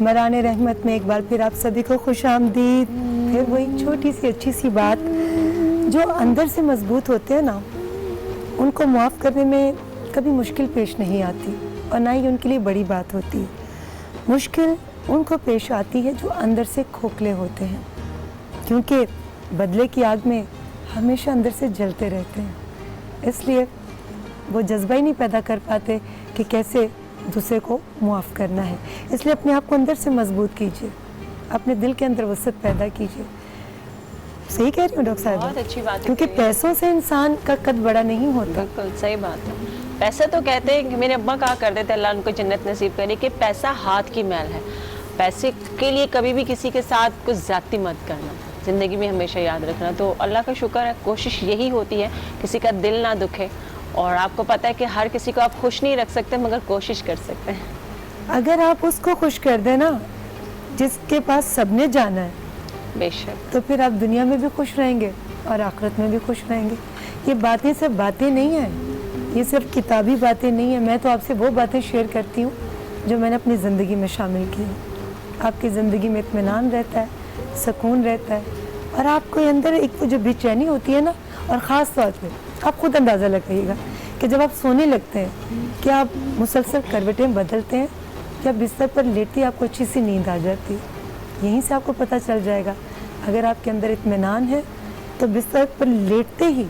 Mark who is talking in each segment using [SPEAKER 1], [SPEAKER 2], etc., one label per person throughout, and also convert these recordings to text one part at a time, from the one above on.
[SPEAKER 1] मरान रहमत में एक बार फिर आप सभी को खुश आमदीद। फिर वो एक छोटी सी अच्छी सी बात, जो अंदर से मजबूत होते हैं ना, उनको माफ़ करने में कभी मुश्किल पेश नहीं आती और ना ही उनके लिए बड़ी बात होती है। मुश्किल उनको पेश आती है जो अंदर से खोखले होते हैं, क्योंकि बदले की आग में हमेशा अंदर से जलते रहते हैं, इसलिए वो जज्बा ही नहीं पैदा कर पाते कि कैसे दूसरे को मुआफ़ करना है। इसलिए अपने आप को अंदर से मजबूत कीजिए, अपने दिल के अंदर वसअत पैदा कीजिए। सही कह रही हूँ डॉक्टर साहब?
[SPEAKER 2] बहुत अच्छी बात है,
[SPEAKER 1] क्योंकि पैसों से इंसान का कद बड़ा नहीं होता।
[SPEAKER 2] बिल्कुल सही बात है। पैसे तो कहते हैं कि मेरे अब्बा कहा करते थे, अल्लाह उनको जन्नत नसीब करे, कि पैसा हाथ की मैल है। पैसे के लिए कभी भी किसी के साथ कुछ ज्यादती मत करना, ज़िंदगी में हमेशा याद रखना। तो अल्लाह का शुक्र है, कोशिश यही होती है किसी का दिल ना दुखे। और आपको पता है कि हर किसी को आप खुश नहीं रख सकते, मगर कोशिश कर सकते हैं।
[SPEAKER 1] अगर आप उसको खुश कर देना जिसके पास सबने जाना है,
[SPEAKER 2] बेशक,
[SPEAKER 1] तो फिर आप दुनिया में भी खुश रहेंगे और आखिरत में भी खुश रहेंगे। ये बातें सिर्फ बातें नहीं हैं, ये सिर्फ किताबी बातें नहीं हैं। मैं तो आपसे वो बातें शेयर करती हूँ जो मैंने अपनी ज़िंदगी में शामिल की हैं। आपकी ज़िंदगी में इत्मीनान रहता है, सुकून रहता है, और आपको अंदर एक वो जो बेचैनी होती है ना, और ख़ास तौर पे आप खुद अंदाज़ा लगाइएगा कि जब आप सोने लगते हैं कि आप मुसलसल करवटें बदलते हैं, जब बिस्तर पर लेटते आपको अच्छी सी नींद आ जाती है। यहीं से आपको पता चल जाएगा अगर आपके अंदर इत्मीनान है तो बिस्तर पर लेटते ही,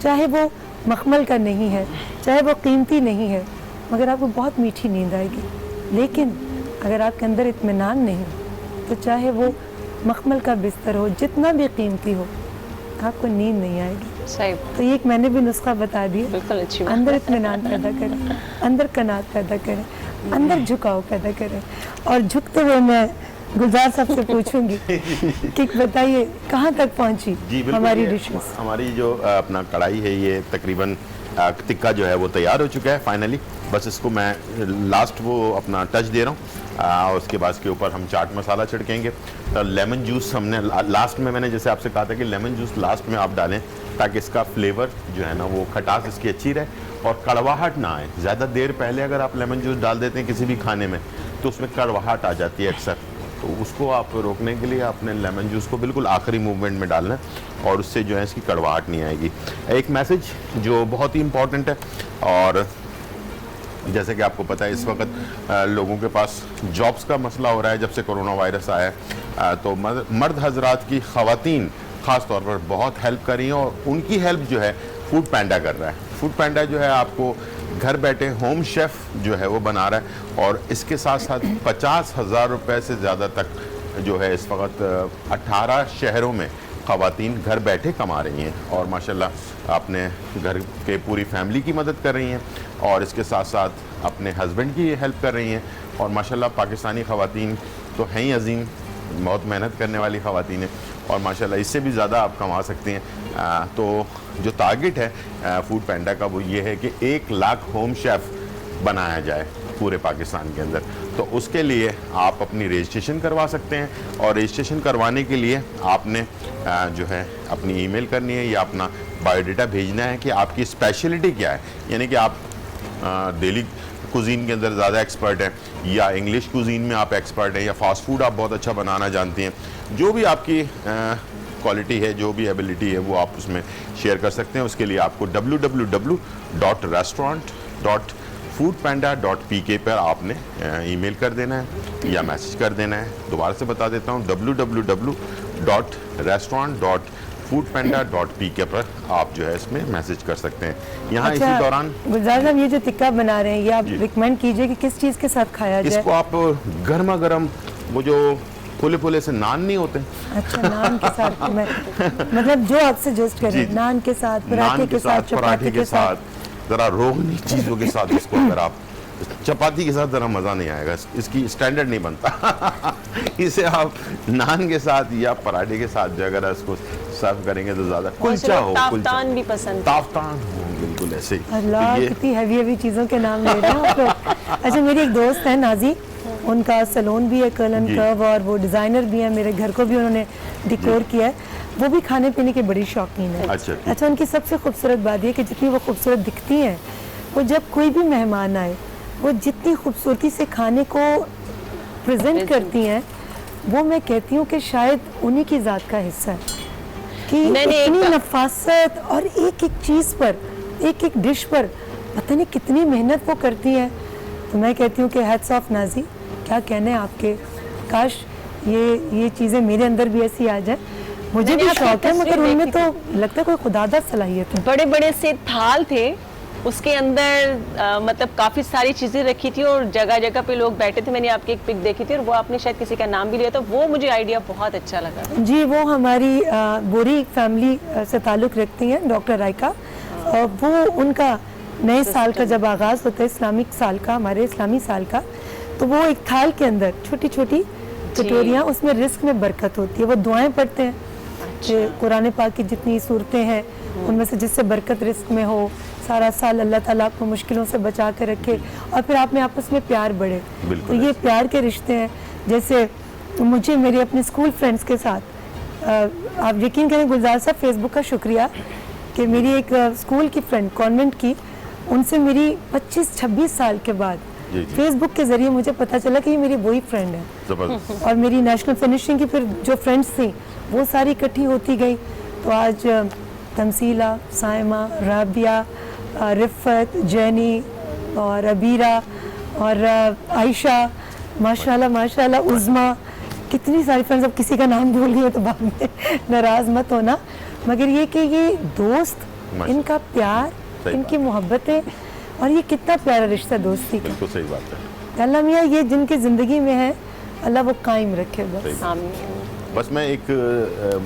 [SPEAKER 1] चाहे वो मखमल का नहीं है, चाहे वो कीमती नहीं है, मगर आपको बहुत मीठी नींद आएगी। लेकिन अगर आपके अंदर इत्मीनान नहीं तो चाहे वो मखमल का बिस्तर हो, जितना भी कीमती हो, आपको नींद नहीं आएगी।
[SPEAKER 2] सही।
[SPEAKER 1] तो ये एक मैंने भी नुस्खा बता दिया।
[SPEAKER 2] बिल्कुल अच्छी बात।
[SPEAKER 1] अंदर इत्मीनान पैदा करें, अंदर कनात पैदा करें, अंदर झुकाव पैदा करें। और झुकते हुए मैं गुलजार साहब से पूछूंगी कि बताइए कहाँ तक पहुँची हमारी डिशेस?
[SPEAKER 3] हमारी जो अपना कढ़ाई है, ये तकरीबन टिक्का जो है वो तैयार हो चुका है फाइनली। बस इसको मैं लास्ट वो अपना टच दे रहा हूँ, और उसके बाद इसके ऊपर हम चाट मसाला छिड़केंगे। तो लेमन जूस हमने लास्ट में, मैंने जैसे आपसे कहा था कि लेमन जूस लास्ट में आप डालें ताकि इसका फ्लेवर जो है ना, वो खटास इसकी अच्छी रहे और कड़वाहट ना आए। ज़्यादा देर पहले अगर आप लेमन जूस डाल देते हैं किसी भी खाने में तो उसमें कड़वाहट आ जाती है अक्सर। तो उसको आप रोकने के लिए आपने लेमन जूस को बिल्कुल आखिरी मूवमेंट में डालना है, और उससे जो है इसकी कड़वाहट नहीं आएगी। एक मैसेज जो बहुत ही इम्पॉर्टेंट है, और जैसे कि आपको पता है इस वक्त लोगों के पास जॉब्स का मसला हो रहा है जब से कोरोना वायरस आया है। तो मर्द हजरात की ख़वातीन ख़ास तौर पर बहुत हेल्प कर रही हैं, और उनकी हेल्प जो है फूड पैंडा कर रहा है। फूड पैंडा जो है आपको घर बैठे होम शेफ़ जो है वो बना रहा है, और इसके साथ साथ 50,000 रुपये से ज़्यादा तक जो है इस वक्त 18 शहरों में ख़वातीन घर बैठे कमा रही हैं, और माशाल्लाह अपने घर के पूरी फैमिली की मदद कर रही हैं, और इसके साथ साथ अपने हस्बैंड की हेल्प कर रही हैं। और माशाल्लाह पाकिस्तानी ख़वातीन तो हैं ही अजीम, बहुत मेहनत करने वाली ख़वातीन हैं, और माशाल्लाह इससे भी ज़्यादा आप कमा सकते हैं। तो जो टारगेट है फूड पैंडा का वो ये है कि 1 लाख होम शेफ़ बनाया जाए पूरे पाकिस्तान के अंदर। तो उसके लिए आप अपनी रजिस्ट्रेशन करवा सकते हैं, और रजिस्ट्रेशन करवाने के लिए आपने जो है अपनी ईमेल करनी है या अपना बायोडाटा भेजना है कि आपकी स्पेशलिटी क्या है, यानी कि आप डेली कुजीन के अंदर ज़्यादा एक्सपर्ट है, या इंग्लिश कुजीन में आप एक्सपर्ट हैं, या फास्ट फूड आप बहुत अच्छा बनाना जानती हैं। जो भी आपकी क्वालिटी है, जो भी एबिलिटी है, वो आप उसमें शेयर कर सकते हैं। उसके लिए आपको www.restaurant.foodpanda.pk पर आपने ईमेल कर देना है या मैसेज कर देना है। दोबारा से बता देता हूँ, www.restaurant.foodpanda.pk पर आप जो है इसमें मैसेज कर सकते हैं। यहाँ
[SPEAKER 1] अच्छा,
[SPEAKER 3] इसी दौरान
[SPEAKER 1] गुलजार साहब ये जो टिक्का बना रहे हैं, ये आप रिकमेंड कीजिए कि किस चीज़ के साथ खाया जाए?
[SPEAKER 3] इसको आप गर्मा गर्म वो जो फुले फुले से नान नहीं होते।
[SPEAKER 1] अच्छा, नान के साथ मतलब जो आप सजेस्ट करें, नान के साथ, पराठे के साथ,
[SPEAKER 3] पराठे के साथ, जरा रोगनी चीज़ों के साथ इसको अगर आप, चपाती के साथ ज़रा मज़ा नहीं आएगा, इसकी स्टैंडर्ड नहीं बनता। इसे आप नान के साथ या पराठे के साथ जो अगर इसको सर्व करेंगे तो ज़्यादा कुलचा हो,
[SPEAKER 2] ताफ्तान भी पसंद,
[SPEAKER 3] ताफ्तान हो, बिल्कुल ऐसे ही।
[SPEAKER 1] अल्लाह, कितनी हैवी चीज़ों के नाम ले रहे हैं आप लोग। अच्छा, मेरी एक दोस्त है नाजी, उनका सैलून भी है कर्लन कर्व, और वो डिज़ाइनर भी है, मेरे घर को भी उन्होंने डिकोर किया है। वो भी खाने पीने की बड़ी शौकीन है। अच्छा, उनकी सबसे खूबसूरत बात यह कि जितनी वो खूबसूरत दिखती हैं, वो जब कोई भी मेहमान आए वो जितनी खूबसूरती से खाने को प्रेजेंट करती हैं वो मैं कहती हूँ कि शायद उन्हीं की ज़ात का हिस्सा है कि
[SPEAKER 2] नहीं,
[SPEAKER 1] इतनी
[SPEAKER 2] एक-
[SPEAKER 1] नफासत और एक एक चीज़ पर, एक एक डिश पर पता नहीं कितनी मेहनत वो करती हैं। तो मैं कहती हूँ कि हैट्स ऑफ नाजी, क्या कहने आपके, काश ये चीज़ें मेरे अंदर भी ऐसी आ जाए। मुझे
[SPEAKER 2] मैंने
[SPEAKER 1] भी
[SPEAKER 2] आपकी
[SPEAKER 1] शौक है मगर
[SPEAKER 2] तस्वीर
[SPEAKER 1] उनमें
[SPEAKER 2] देखी
[SPEAKER 1] तो लगता है कोई खुदादा सलाहियत है।
[SPEAKER 2] बड़े बड़े से थाल थे, उसके अंदर मतलब काफी सारी चीजें रखी थी और जगह जगह पे लोग बैठे थे। मैंने आपकी एक पिक देखी थी और वो आपने शायद किसी का नाम भी लिया था, वो मुझे आइडिया बहुत अच्छा लगा।
[SPEAKER 1] जी, वो हमारी बोरी फैमिली से ताल्लुक़ रखती हैं, डॉक्टर रायका। वो उनका नए साल का जब आगाज़ होता है, इस्लामिक साल का, हमारे इस्लामी साल का, तो वो एक थाल के अंदर छोटी छोटी कटोरियाँ, उसमें रिस्क में बरकत होती है। वो दुआएं पढ़ते हैं कि कुरान पाक की जितनी सूरतें हैं उनमें से जिससे बरकत रिस्क में हो, सारा साल अल्लाह ताला आपको मुश्किलों से बचा के रखे और फिर आप में आपस में प्यार बढ़े। तो ये प्यार के रिश्ते हैं। जैसे मुझे मेरे अपने स्कूल फ्रेंड्स के साथ आप यकीन करें गुलजार साहब, फेसबुक का शुक्रिया कि मेरी एक स्कूल की फ्रेंड, कॉन्वेंट की, उनसे मेरी 25-26 साल के बाद फेसबुक के ज़रिए मुझे पता चला कि ये मेरी वही फ्रेंड है। और मेरी नेशनल फिनिशिंग की फिर जो फ्रेंड्स थी वो सारी इकट्ठी होती गई। तो आज तमसीला, साइमा, राबिया, रिफ़त, जैनी और अबीरा और आयशा, माशाल्लाह माशाल्लाह, उज़मा, कितनी सारी फ्रेंड्स। अब किसी का नाम भूल गई हो तो बाद में नाराज़ मत होना, मगर ये कि ये दोस्त, इनका प्यार, इनकी मोहब्बतें और ये कितना प्यारा रिश्ता दोस्ती का।
[SPEAKER 3] बिल्कुल सही बात है।
[SPEAKER 1] अल्लाह मियाँ ये जिनकी ज़िंदगी में है अल्लाह वो कायम रखे बस।
[SPEAKER 3] बस मैं एक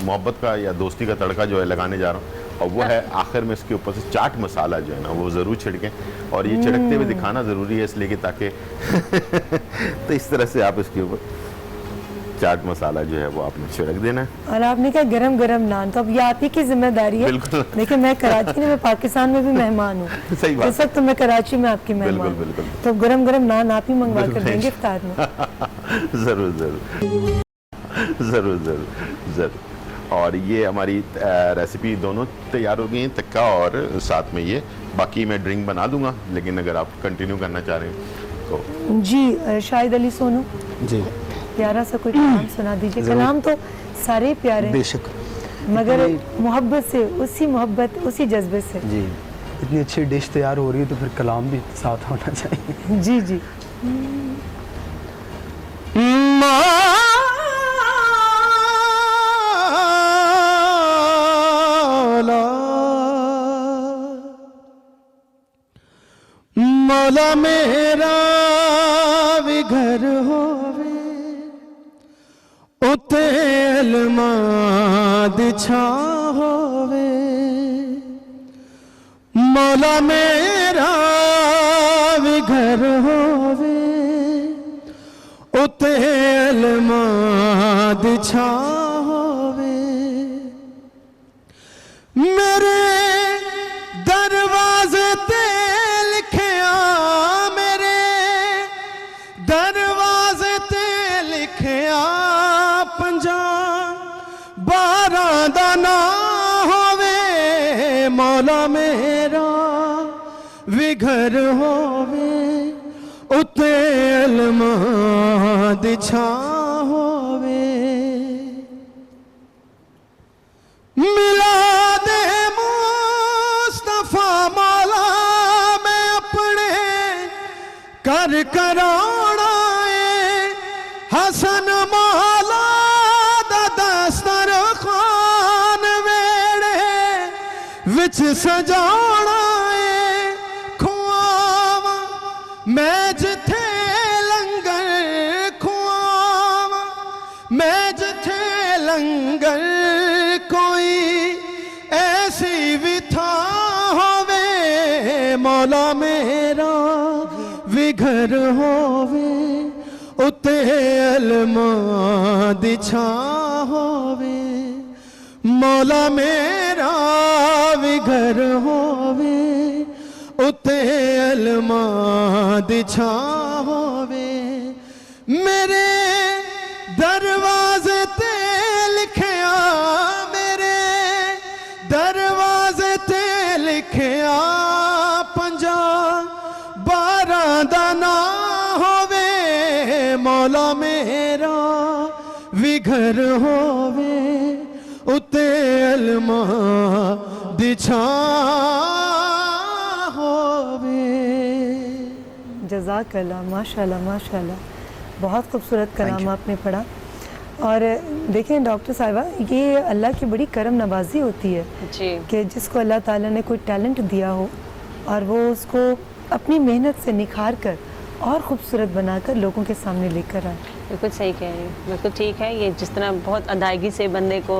[SPEAKER 3] मोहब्बत का या दोस्ती का तड़का जो है लगाने जा रहा हूँ, और वो है आखिर में इसके ऊपर से चाट मसाला जो है ना वो ज़रूर छिड़कें, और ये छिड़कते हुए दिखाना ज़रूरी है इसलिए कि ताकि तो इस तरह से आप इसके ऊपर चाट मसाला जो है वो आपने छिड़क देना है।
[SPEAKER 1] और आपने कहा गरम गरम नान, तो अब ये आप ही की जिम्मेदारी है।
[SPEAKER 3] बिल्कुल।
[SPEAKER 1] देखिए मैं कराची में, मैं पाकिस्तान में भी मेहमान हूँ,
[SPEAKER 3] सही बात।
[SPEAKER 1] इस वक्त तो मैं कराची में आपकी मेहमान हूँ,
[SPEAKER 3] बिल्कुल।
[SPEAKER 1] तो गरम गरम नान आप ही मंगवा कर देंगे इफ्तार में।
[SPEAKER 3] ज़रूर ज़रूर ज़रूर ज़रूर ज़रूर। और ये हमारी रेसिपी दोनों तैयार हो गई हैं, तक्का और साथ में ये, बाकी मैं ड्रिंक बना दूंगा, लेकिन अगर आप कंटिन्यू करना चाह रहे हैं तो।
[SPEAKER 1] जी शाहिद अली सोनू
[SPEAKER 4] जी
[SPEAKER 1] प्यारा सा कोई कलाम सुना दीजिए। कलाम तो सारे प्यारे हैं,
[SPEAKER 4] बेशक,
[SPEAKER 1] मगर मोहब्बत से, उसी मोहब्बत, उसी जज्बे से।
[SPEAKER 4] जी इतनी अच्छी डिश तैयार हो रही है तो फिर कलाम भी साथ होना चाहिए।
[SPEAKER 1] जी जी
[SPEAKER 4] मौला मेरा भी घर होवे उते अलमाद छा होवे, मौला मेरा भी घर होवे उते अलमाद छा होवे, मेरे दरवाजे ते लिखिया, मेरे दरवाजे ते लिखिया 50-12 दा ना होवे, मौला मेरा भी घर होवे उते अलमाद छा होवे, मिला दे मुस्तफा मौला मैं अपने कर कराना है, हसन मौला दा दस्तर खान वेड़े विच सजाना है, खुआवा मैं जिथे लंगर, खुआवा मैं जिथे लंगर, कोई ऐसी भी था होवे, मौला मेरा भी घर होवे उते अलमाद छा होवे, मौला मेरा भी घर होवे उते अलमाद छा होवे, मेरे दरवाजे ते लिखिया, मेरे दरवाजे ते लिखिया 50-12 दा ना होवे, मौला में
[SPEAKER 5] ਮੇਰਾ ਵੀ ਘਰ ਹੋਵੇ ਉਤੇ ਅਲਮਾ ਦੀ ਛਾਂ ਹੋਵੇ।
[SPEAKER 1] जज़ाकल्लाह, माशाल्लाह माशाल्लाह, बहुत खूबसूरत कलाम आपने पढ़ा। और देखें डॉक्टर साहिबा, ये अल्लाह की बड़ी करम नवाजी होती है
[SPEAKER 2] जी
[SPEAKER 1] कि जिसको अल्लाह ताला ने कोई टैलेंट दिया हो और वो उसको अपनी मेहनत से निखार कर और ख़ूबसूरत बनाकर लोगों के सामने लेकर आए।
[SPEAKER 2] बिल्कुल सही कह रही हूँ, बिल्कुल ठीक है। ये जिस तरह बहुत अदायगी से बंदे को,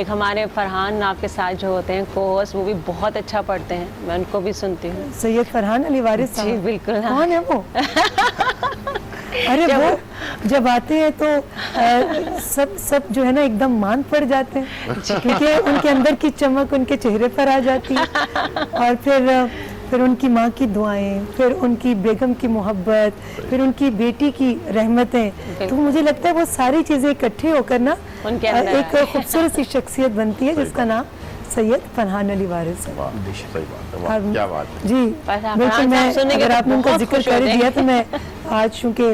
[SPEAKER 2] एक हमारे फरहान आपके साथ जो होते हैं को-होस्ट, वो भी बहुत अच्छा पढ़ते हैं, मैं उनको भी सुनती हूँ।
[SPEAKER 1] सैयद फरहान अली वारिस
[SPEAKER 2] जी
[SPEAKER 1] साहब,
[SPEAKER 2] बिल्कुल, हाँ।
[SPEAKER 1] कौन है वो? अरे वो जब आते हैं तो सब जो है ना एकदम मान पड़ जाते हैं, क्योंकि उनके अंदर की चमक उनके चेहरे पर आ जाती है। और फिर उनकी माँ की दुआएं, फिर उनकी बेगम की मोहब्बत, फिर उनकी बेटी की रहमतें, तो मुझे लगता है वो सारी चीज़ें इकट्ठे होकर ना
[SPEAKER 2] उनके अंदर
[SPEAKER 1] एक खूबसूरत सी शख्सियत बनती है जिसका नाम सैयद फरहान अली वारिस है।
[SPEAKER 3] वाह, सही बात है, वाह,
[SPEAKER 1] और-
[SPEAKER 3] क्या बात है।
[SPEAKER 1] जी
[SPEAKER 2] फरहान
[SPEAKER 1] बिल्कुल।
[SPEAKER 2] साहब
[SPEAKER 1] मैं
[SPEAKER 2] सुनेंगे
[SPEAKER 1] अगर
[SPEAKER 2] तो
[SPEAKER 1] आपने उनका
[SPEAKER 2] बहुत
[SPEAKER 1] जिक्र
[SPEAKER 2] खुश
[SPEAKER 1] कर
[SPEAKER 2] हो
[SPEAKER 1] ही दिया तो
[SPEAKER 2] जाएंगे।
[SPEAKER 1] मैं आज चूँकि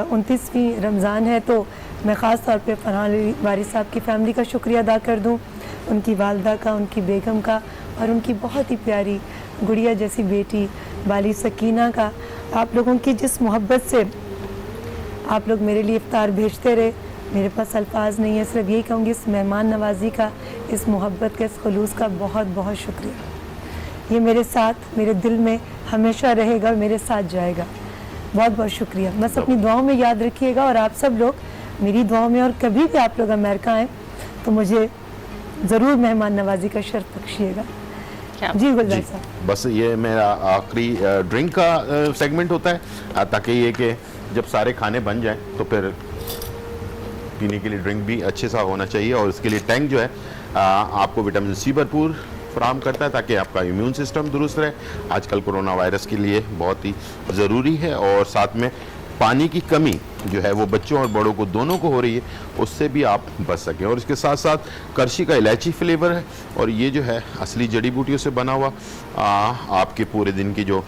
[SPEAKER 1] 29वीं रमज़ान है तो मैं ख़ास तौर पे फरहान अली वारिस साहब की फ़ैमिली का शुक्रिया अदा कर दूँ, उनकी वालदा का, उनकी बेगम का, और उनकी बहुत ही प्यारी गुड़िया जैसी बेटी बाली सकीना का। आप लोगों की जिस मोहब्बत से आप लोग मेरे लिए इफ्तार भेजते रहे, मेरे पास अल्फाज नहीं है, सिर्फ यही कहूँगी इस मेहमान नवाजी का, इस मोहब्बत का, इस खलूस का बहुत बहुत शुक्रिया। ये मेरे साथ, मेरे दिल में हमेशा रहेगा और मेरे साथ जाएगा। बहुत बहुत शुक्रिया। बस अपनी दुआओं में याद रखिएगा, और आप सब लोग मेरी दुआओं में, और कभी भी आप लोग अमेरिका आएँ तो मुझे ज़रूर मेहमान नवाजी का शर्फ बख्शिएगा।
[SPEAKER 2] क्या
[SPEAKER 1] जी गुलजार साहब।
[SPEAKER 3] बस ये मेरा आखिरी ड्रिंक का सेगमेंट होता है, ताकि ये कि जब सारे खाने बन जाएं तो फिर पीने के लिए ड्रिंक भी अच्छे सा होना चाहिए, और इसके लिए टैंक जो है आपको विटामिन सी भरपूर फराहम करता है ताकि आपका इम्यून सिस्टम दुरुस्त रहे। आजकल कोरोना वायरस के लिए बहुत ही ज़रूरी है, और साथ में पानी की कमी जो है वो बच्चों और बड़ों को दोनों को हो रही है, उससे भी आप बच सकें। और इसके साथ साथ करशी का इलायची फ्लेवर है, और ये जो है असली जड़ी बूटियों से बना हुआ आपके पूरे दिन की जो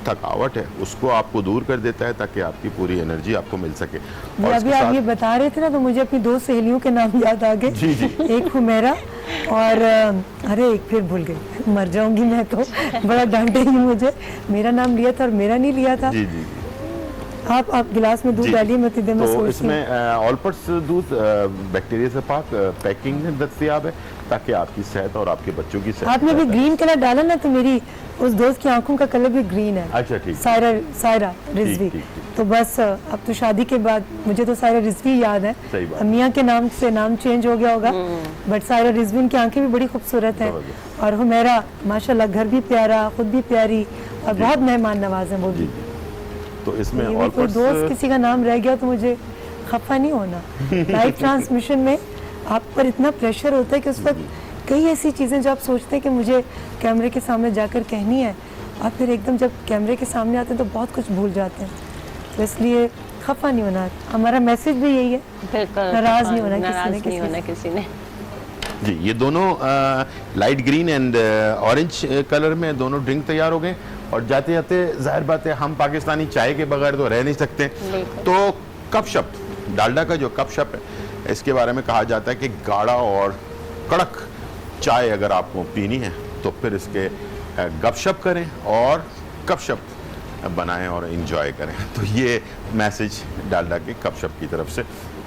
[SPEAKER 3] थकावट है उसको आपको दूर कर देता है, ताकि आपकी पूरी एनर्जी आपको मिल सके।
[SPEAKER 1] जी,
[SPEAKER 3] और
[SPEAKER 1] अभी
[SPEAKER 3] इसके
[SPEAKER 1] आप
[SPEAKER 3] साथ
[SPEAKER 1] ये बता रहे थे ना तो मुझे अपनी दो सहेलियों के नाम याद आ गए।
[SPEAKER 3] जी, जी।
[SPEAKER 1] एक हुमेरा और अरे एक फिर भूल गई, मर जाऊंगी मैं तो, बड़ा डांटेगी मुझे, मेरा नाम लिया था और मेरा नहीं लिया था।
[SPEAKER 3] जी जी
[SPEAKER 1] आप गिलास में दूध
[SPEAKER 3] जी।
[SPEAKER 1] डालिए, मैं तिदे में
[SPEAKER 3] तो
[SPEAKER 1] सोचती हूँ।
[SPEAKER 3] इसमें ऑलपर्स दूध बैक्टीरिया से पाक पैकिंग में दस्तयाब है, ताकि आपकी सेहत और आपके बच्चों की सेहत
[SPEAKER 1] आपने भी
[SPEAKER 3] बेहतर
[SPEAKER 1] ग्रीन कलर डाला ना तो मेरी उस दोस्त की आंखों का कलर भी ग्रीन है।
[SPEAKER 3] अच्छा, ठीक।
[SPEAKER 1] सायरा रिजवी।
[SPEAKER 3] ठीक।
[SPEAKER 1] तो बस अब तो शादी के बाद मुझे तो सायरा रिजवी याद है।
[SPEAKER 3] सही बात।
[SPEAKER 1] अमिया के नाम से नाम चेंज हो गया होगा, बट सायरा रिजवी, उनकी आंखें भी बड़ी खूबसूरत हैं।
[SPEAKER 3] जबरदस्त।
[SPEAKER 1] और हुमेरा माशाल्लाह घर भी प्यारा, खुद भी प्यारी, और बहुत मेहमान नवाज हैं वो भी।
[SPEAKER 3] तो इसमें
[SPEAKER 1] ये भी कोई
[SPEAKER 3] ऑलपर्स
[SPEAKER 1] दोस्त किसी का नाम रह गया तो मुझे खफा नहीं होना। लाइव ट्रांसमिशन में आप पर इतना प्रेशर होता है कि उस वक्त कई ऐसी चीज़ें जो आप सोचते हैं कि मुझे कैमरे के सामने जाकर कहनी है, और फिर एकदम जब कैमरे के सामने आते हैं तो बहुत कुछ भूल जाते हैं। तो इसलिए खफा नहीं होना, हमारा मैसेज भी यही है,
[SPEAKER 2] बिल्कुल
[SPEAKER 1] नाराज नहीं होना
[SPEAKER 2] नाराज
[SPEAKER 1] किसी ने
[SPEAKER 2] नहीं होना किसी ने।
[SPEAKER 3] जी। ये दोनों light green and orange colour में दोनों ड्रिंक तैयार हो गए, और जाते जाते जाहिर बात है हम पाकिस्तानी चाय के बगैर तो रह नहीं सकते। तो कपशप, डालडा का जो कपशप है, इसके बारे में कहा जाता है कि गाढ़ा और कड़क चाय अगर आपको पीनी है तो फिर इसके गपशप करें और कपशप बनाएं और इंजॉय करें। तो ये मैसेज डालडा के कपशप की तरफ से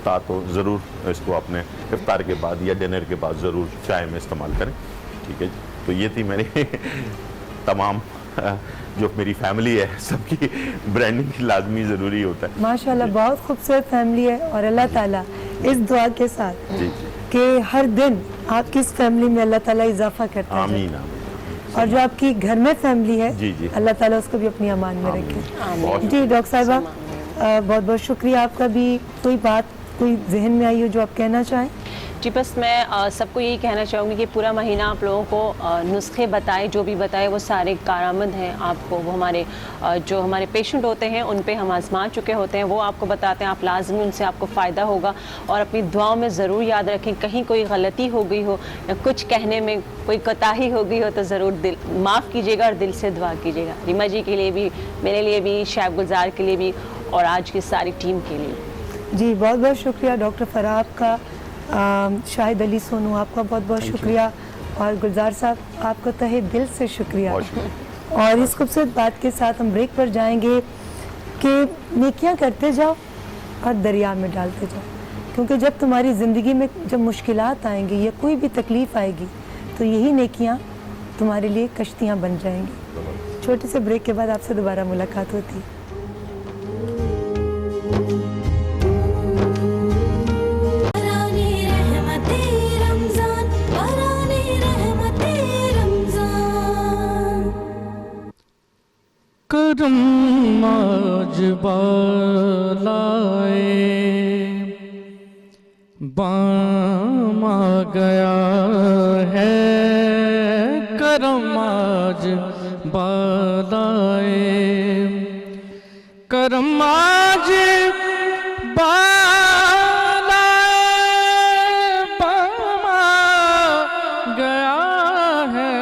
[SPEAKER 3] था, तो ज़रूर इसको अपने इफ्तार के बाद या डिनर के बाद ज़रूर चाय में इस्तेमाल करें। ठीक है जी। तो ये थी मेरी तमाम जो मेरी फैमिली है, सबकी ब्रांडिंग लाजमी ज़रूरी होता है।
[SPEAKER 1] माशाल्लाह बहुत खूबसूरत फैमिली है, और अल्लाह ताला इस दुआ के साथ
[SPEAKER 3] जी जी,
[SPEAKER 1] कि हर दिन आपकी इस फैमिली में अल्लाह ताला इजाफा करता है,
[SPEAKER 3] आमीन आमीन।
[SPEAKER 1] और जो आपकी घर में फैमिली है
[SPEAKER 3] जी, जी।
[SPEAKER 1] अल्लाह ताला उसको भी अपनी अमान में
[SPEAKER 3] आमीन।
[SPEAKER 1] रखे।
[SPEAKER 3] बहुत
[SPEAKER 1] जी डॉक्टर साहिबा, बहुत बहुत शुक्रिया आपका भी। कोई बात कोई जहन में आई हो जो आप कहना चाहें?
[SPEAKER 2] जी बस मैं सबको यही कहना चाहूँगी कि पूरा महीना आप लोगों को नुस्खे बताए, जो भी बताए वो सारे कारआमद हैं आपको। वो हमारे जो हमारे पेशेंट होते हैं उन पे हम आजमा चुके होते हैं, वो आपको बताते हैं, आप लाजमी उनसे आपको फ़ायदा होगा। और अपनी दुआओं में ज़रूर याद रखें, कहीं कोई गलती हो गई हो या कुछ कहने में कोई कोताही हो गई हो तो ज़रूर दिल माफ़ कीजिएगा और दिल से दुआ कीजिएगा। रीमा जी के लिए भी, मेरे लिए भी, शैब गुलजार के लिए भी, और आज की सारी टीम के लिए।
[SPEAKER 1] जी बहुत बहुत शुक्रिया डॉक्टर फराह आपका, शाहिद अली सोनू आपका बहुत बहुत शुक्रिया, और गुलजार साहब आपको तहे दिल से शुक्रिया।
[SPEAKER 3] बहुत शुक्रिया।
[SPEAKER 1] और इस खूबसूरत बात के साथ हम ब्रेक पर जाएंगे कि नेकियां करते जाओ और दरिया में डालते जाओ, क्योंकि जब तुम्हारी ज़िंदगी में जब मुश्किलात आएंगी या कोई भी तकलीफ़ आएगी तो यही नेकियां तुम्हारे लिए कश्तियां बन जाएंगी। छोटे से ब्रेक के बाद आपसे दोबारा मुलाकात होती है।
[SPEAKER 5] करम आज बालाए बाम आ गया है, करम आज बालाए, करम आज बालाए बाम आ गया है,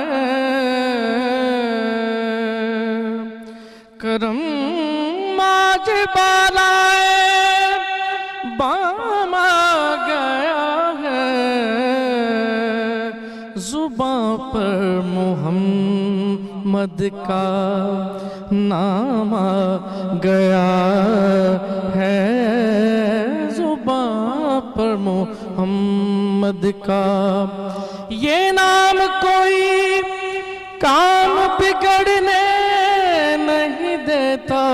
[SPEAKER 5] करम आज बालाए बाम आ गया है, जुबां पर मोहम्मद का नाम आ गया है, जुबां पर मोहम्मद का ये नाम कोई काम बिगड़ने नहीं देता,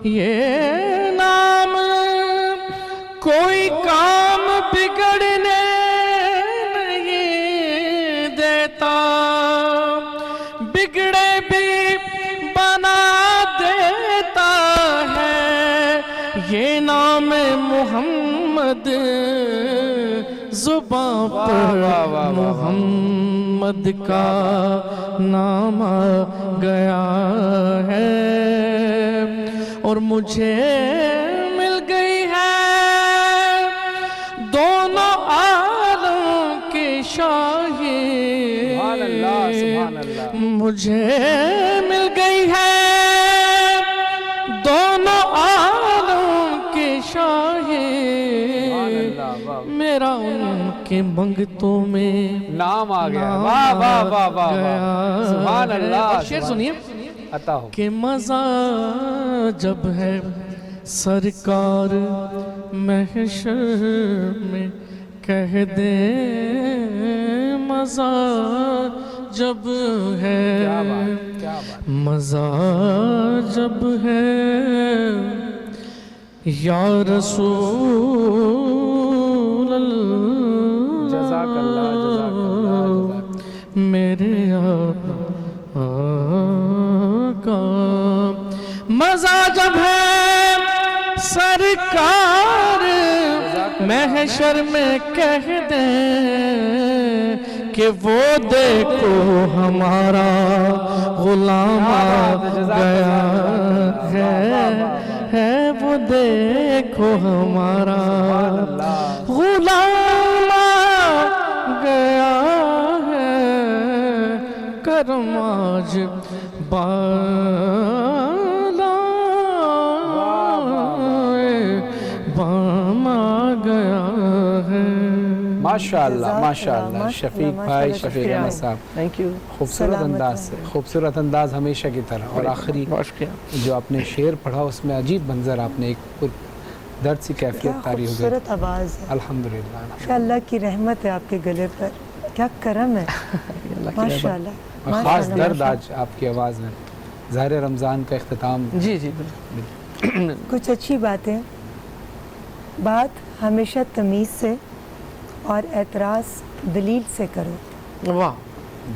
[SPEAKER 5] ये नाम कोई काम बिगड़ने नहीं देता, बिगड़े भी बना देता है, ये नाम मोहम्मद जुबां पर मोहम्मद का नाम आ गया है, और मुझे मिल गई है दोनों आलम की शाही, मुझे मिल गई है दोनों आलम की शाही, मेरा उनके मंगतों में
[SPEAKER 4] नाम आ गया। वाह वाह वाह वाह वाह, सुभान अल्लाह।
[SPEAKER 5] शेर सुनिए
[SPEAKER 4] अता हो
[SPEAKER 5] कि मज़ा जब है सरकार महशर में कह दे, मज़ा जब है, मज़ा जब है या रसूल
[SPEAKER 4] जज़ाकल्लाह जज़ाकल्लाह,
[SPEAKER 5] मेरे आका, मज़ा जब है सरकार महशर में कह दे कि वो देखो हमारा गुलाम आ गया है, वो देखो हमारा गुलाम आ गया है, करम आज बाम आ गया है।
[SPEAKER 4] माशाअल्लाह माशाअल्लाह, शफीक भाई, शफीक अहमद साहब,
[SPEAKER 5] थैंक यू।
[SPEAKER 4] खूबसूरत अंदाज से, खूबसूरत अंदाज हमेशा की तरह। और आखिरी जो आपने शेर पढ़ा उसमें अजीब मंजर, आपने एक दर्द सी कैफियत तारी हो गई।
[SPEAKER 1] खूबसूरत आवाज़ है,
[SPEAKER 4] अल्हम्दुलिल्लाह,
[SPEAKER 1] अल्लाह की रहमत है आपके गले पर, क्या करम है माशाअल्लाह।
[SPEAKER 4] और ख़ास दर्द आज आपकी आवाज़ में। ज़ाहिर रमज़ान का इख्तिताम,
[SPEAKER 5] जी जी
[SPEAKER 1] कुछ अच्छी बातें, बात हमेशा तमीज़ से और एतराज़ दलील से करो,
[SPEAKER 5] वाह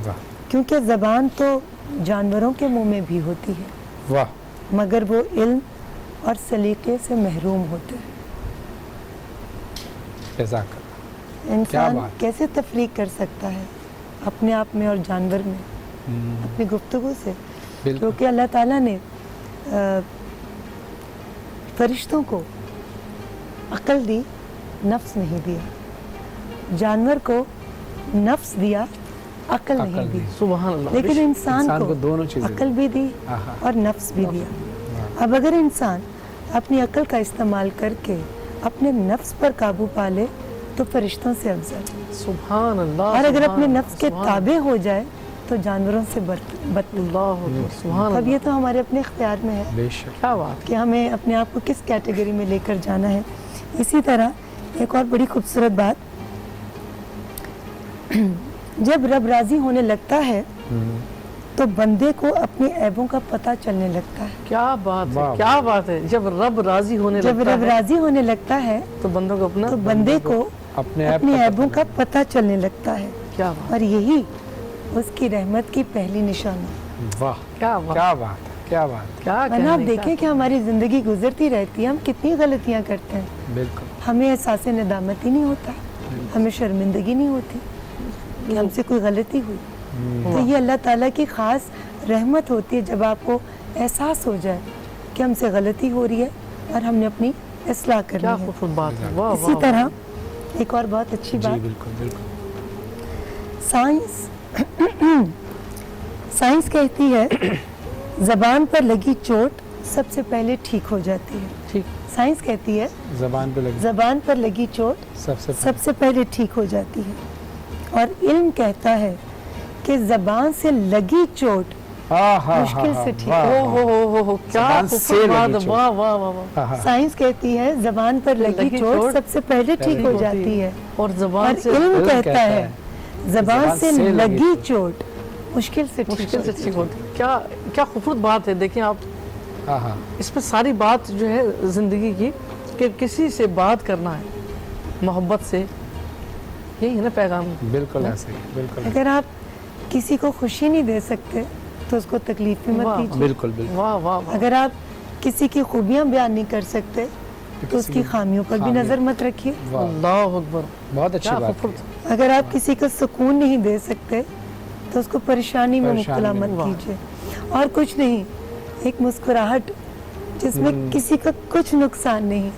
[SPEAKER 4] वाह
[SPEAKER 1] क्योंकि ज़बान तो जानवरों के मुंह में भी होती है,
[SPEAKER 4] वाह,
[SPEAKER 1] मगर वो इल्म और सलीके से महरूम होते हैं।
[SPEAKER 4] जज़ाकल्लाह।
[SPEAKER 1] इंसान
[SPEAKER 4] बात।
[SPEAKER 1] कैसे तफरीक कर सकता है अपने आप में और जानवर में अपनी गुफ्तगू से,
[SPEAKER 4] बिल्कुल।
[SPEAKER 1] क्योंकि अल्लाह ताला ने फरिश्तों को अक्ल दी, नफ्स नहीं दिया, जानवर को नफ्स दिया, अक्ल नहीं दी,
[SPEAKER 5] सुभान अल्लाह।
[SPEAKER 1] लेकिन इंसान
[SPEAKER 4] को
[SPEAKER 1] को
[SPEAKER 4] दोनों चीज़ें
[SPEAKER 1] अक्ल भी दी
[SPEAKER 4] आहा।
[SPEAKER 1] और नफ्स भी दिया। अब अगर इंसान अपनी अक्ल का इस्तेमाल करके अपने नफ्स पर काबू पा ले तो फरिश्तों से अफजल,
[SPEAKER 5] सुभान अल्लाह,
[SPEAKER 1] और अगर अपने
[SPEAKER 5] सुभान
[SPEAKER 1] नफ्स के
[SPEAKER 5] अल्लाह,
[SPEAKER 1] ताबे हो जाए तो जानवरों से बदतर।
[SPEAKER 5] अल्लाह अकबर, सुभान
[SPEAKER 1] अब ये
[SPEAKER 5] अल्लाह,
[SPEAKER 1] तो हमारे अपने इख्तियार में है
[SPEAKER 4] बेशक।
[SPEAKER 5] क्या बात
[SPEAKER 1] कि हमें अपने आप को किस कैटेगरी में लेकर जाना है। इसी तरह एक और बड़ी खूबसूरत बात, जब रब राजी होने लगता है तो बंदे को अपने ऐबों का पता चलने लगता है।
[SPEAKER 5] क्या बात है,
[SPEAKER 4] वाह,
[SPEAKER 5] क्या बात है। जब रब राजी होने
[SPEAKER 1] जब
[SPEAKER 5] लगता
[SPEAKER 1] रब
[SPEAKER 5] है
[SPEAKER 1] राजी होने लगता है
[SPEAKER 5] तो बंदों को अपना
[SPEAKER 1] तो बंदे को
[SPEAKER 4] अपने
[SPEAKER 1] अपने ऐबों का पता चलने लगता है,
[SPEAKER 5] क्या बात,
[SPEAKER 1] और यही उसकी रहमत की पहली निशानी।
[SPEAKER 4] वाह,
[SPEAKER 5] क्या बात,
[SPEAKER 4] क्या बात है, क्या बात है।
[SPEAKER 5] क्या
[SPEAKER 1] वरना आप
[SPEAKER 5] कहने का।
[SPEAKER 1] देखें कि हमारी ज़िंदगी गुजरती रहती है, हम कितनी गलतियाँ करते हैं,
[SPEAKER 4] बिल्कुल
[SPEAKER 1] हमें एहसास नदामत ही नहीं होता, हमें शर्मिंदगी नहीं होती कि हमसे कोई गलती हुई। तो ये अल्लाह ताला की ख़ास रहमत होती है जब आपको एहसास हो जाए कि हमसे गलती हो रही है और हमने अपनी इस्लाह करनी
[SPEAKER 5] क्या
[SPEAKER 1] है।
[SPEAKER 5] खूबसूरत बात है, वाह
[SPEAKER 1] इसी
[SPEAKER 5] वाह,
[SPEAKER 1] तरह एक और बहुत अच्छी
[SPEAKER 4] जी,
[SPEAKER 1] बात,
[SPEAKER 4] बिल्कुल बिल्कुल।
[SPEAKER 1] साइंस कहती है ज़बान पर लगी चोट सबसे पहले ठीक हो जाती है।
[SPEAKER 5] ठीक,
[SPEAKER 1] साइंस कहती है
[SPEAKER 4] जबान पे लगी
[SPEAKER 1] ज़बान पर लगी चोट सबसे पहले ठीक हो जाती है, और इल्म कहता है कि ज़बान से लगी चोट मुश्किल से ठीक
[SPEAKER 5] हो, क्या
[SPEAKER 4] ज़बान से
[SPEAKER 5] खूबसूरत बात
[SPEAKER 4] लगी
[SPEAKER 5] है,
[SPEAKER 4] चोट।
[SPEAKER 5] वाह वाह वाह वाह।
[SPEAKER 1] साइंस कहती है ज़बान पर लगी
[SPEAKER 5] लगी
[SPEAKER 1] चोट
[SPEAKER 5] चोट
[SPEAKER 1] सबसे पहले ठीक हो जाती है,
[SPEAKER 5] और जबान
[SPEAKER 1] और
[SPEAKER 5] से
[SPEAKER 1] इल्म कहता है ज़बान से लगी
[SPEAKER 4] चोट
[SPEAKER 1] चोट मुश्किल से ठीक
[SPEAKER 5] मुश्किल से
[SPEAKER 1] होती
[SPEAKER 5] ठीक होती है। क्या क्या खूबसूरत बात है। देखिए आप,
[SPEAKER 4] हाँ हाँ,
[SPEAKER 5] इसमें सारी बात जो है ज़िंदगी की कि किसी से बात करना है मोहब्बत से, यही है ना पैगाम।
[SPEAKER 4] बिल्कुल ऐसे ही, बिल्कुल
[SPEAKER 1] है। अगर आप किसी को खुशी नहीं दे सकते तो उसको तकलीफ भी मत
[SPEAKER 5] वाह,
[SPEAKER 1] दीजिए।
[SPEAKER 4] बिल्कुल बिल्कुल।
[SPEAKER 5] वाह वाह वाह,
[SPEAKER 1] अगर आप किसी की खूबियां बयान नहीं कर सकते तो उसकी खामियों पर भी
[SPEAKER 4] खामियों-
[SPEAKER 1] नज़र मत रखिए।
[SPEAKER 4] वाह,
[SPEAKER 5] अल्लाह अकबर,
[SPEAKER 4] बहुत अच्छी
[SPEAKER 5] क्या
[SPEAKER 4] बात है।
[SPEAKER 5] खूबसूरत।
[SPEAKER 1] अगर आप किसी को सुकून नहीं दे सकते तो उसको परेशानी में
[SPEAKER 4] परेशानी
[SPEAKER 1] मुब्तला
[SPEAKER 4] में,
[SPEAKER 1] मत
[SPEAKER 5] वाह।
[SPEAKER 1] कीजिए। और कुछ नहीं, एक मुस्कुराहट जिसमें किसी का कुछ नुकसान नहीं,